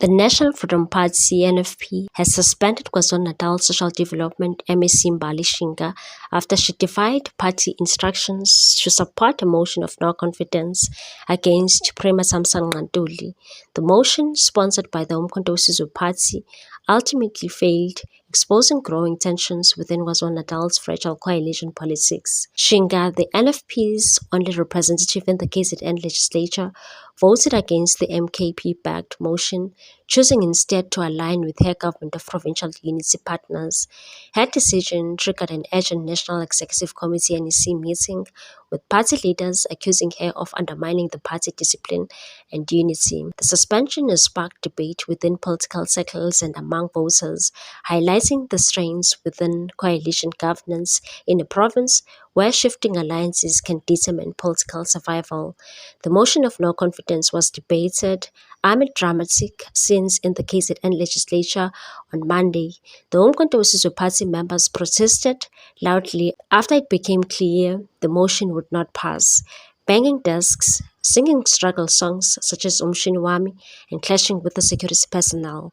The National Freedom Party (NFP) has suspended KwaZulu-Natal Social Development MEC Mbali Shinga after she defied party instructions to support a motion of no confidence against Premier Samson Ntuli. The motion, sponsored by the Umkhonto weSizwe Party, ultimately failed, exposing growing tensions within KwaZulu-Natal's fragile coalition politics. Shinga, the NFP's only representative in the KZN legislature, voted against the MKP-backed motion, choosing instead to align with her government of provincial unity partners. Her decision triggered an urgent National Executive Committee NEC meeting, with party leaders accusing her of undermining the party discipline and unity. The suspension has sparked debate within political circles and among voters, highlighting the strains within coalition governance in a province where shifting alliances can determine political survival. The motion of no confidence was debated amid dramatic scenes in the KZN legislature on Monday. The Umkhonto weSizwe Party members protested loudly after it became clear the motion would not pass, banging desks, singing struggle songs such as Umshini Wami, and clashing with the security personnel.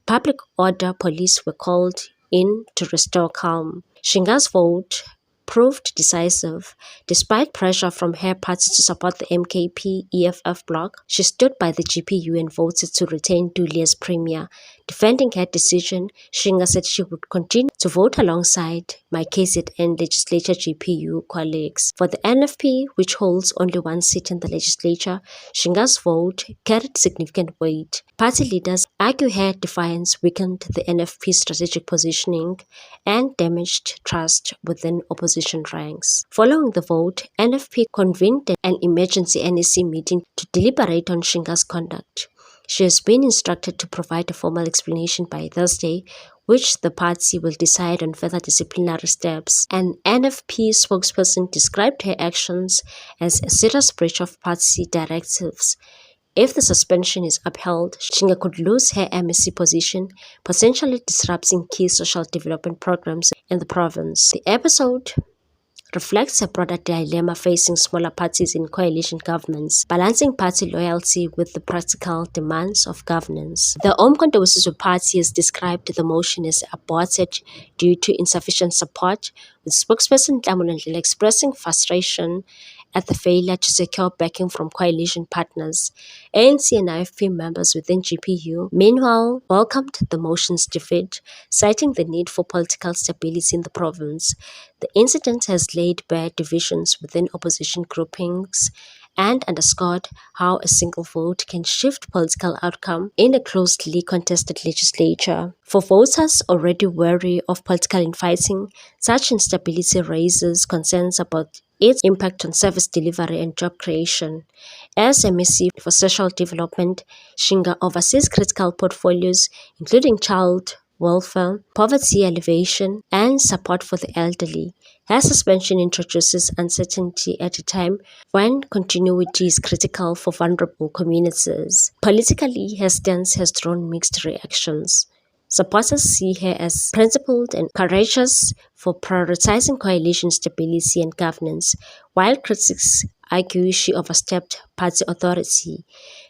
Public order police were called in to restore calm. Shinga's vote proved decisive. Despite pressure from her party to support the MKP-EFF bloc, she stood by the GPU and voted to retain Ntuli as premier. Defending her decision, Shinga said she would continue to vote alongside my KZN legislature GPU colleagues. For the NFP, which holds only one seat in the legislature, Shinga's vote carried significant weight. Party leaders argue her defiance weakened the NFP's strategic positioning and damaged trust within opposition ranks. Following the vote, NFP convened an emergency NEC meeting to deliberate on Shinga's conduct. She has been instructed to provide a formal explanation by Thursday, which the party will decide on further disciplinary steps. An NFP spokesperson described her actions as a serious breach of party directives. If the suspension is upheld, Shinga could lose her MEC position, potentially disrupting key social development programs in the province. The episode reflects a broader dilemma facing smaller parties in coalition governments, balancing party loyalty with the practical demands of governance. The Umkhonto weSizwe Party has described the motion as aborted due to insufficient support, with spokesperson Nhlamulo Ndlela expressing frustration at the failure to secure backing from coalition partners. ANC and IFP members within GPU, meanwhile, welcomed the motion's defeat, citing the need for political stability in the province. The incident has laid bare divisions within opposition groupings and underscored how a single vote can shift political outcome in a closely contested legislature. For voters already wary of political infighting, such instability raises concerns about its impact on service delivery and job creation. As MEC for Social Development, Shinga oversees critical portfolios including child welfare, poverty alleviation, and support for the elderly. Her suspension introduces uncertainty at a time when continuity is critical for vulnerable communities. Politically, her stance has drawn mixed reactions. Supporters see her as principled and courageous for prioritizing coalition stability and governance, while critics argue she overstepped party authority.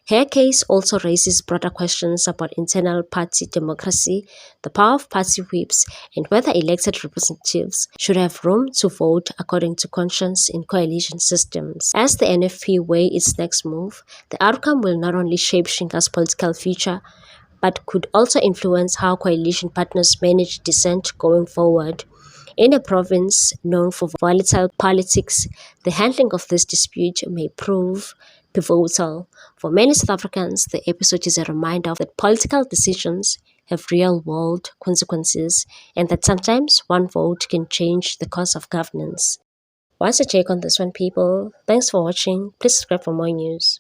Her case also raises broader questions about internal party democracy, the power of party whips, and whether elected representatives should have room to vote according to conscience in coalition systems. As the NFP weigh its next move, the outcome will not only shape Shinga's political future, but could also influence how coalition partners manage dissent going forward. In a province known for volatile politics, the handling of this dispute may prove pivotal. For many South Africans, the episode is a reminder that political decisions have real-world consequences and that sometimes one vote can change the course of governance. What's your take on this one, people? Thanks for watching. Please subscribe for more news.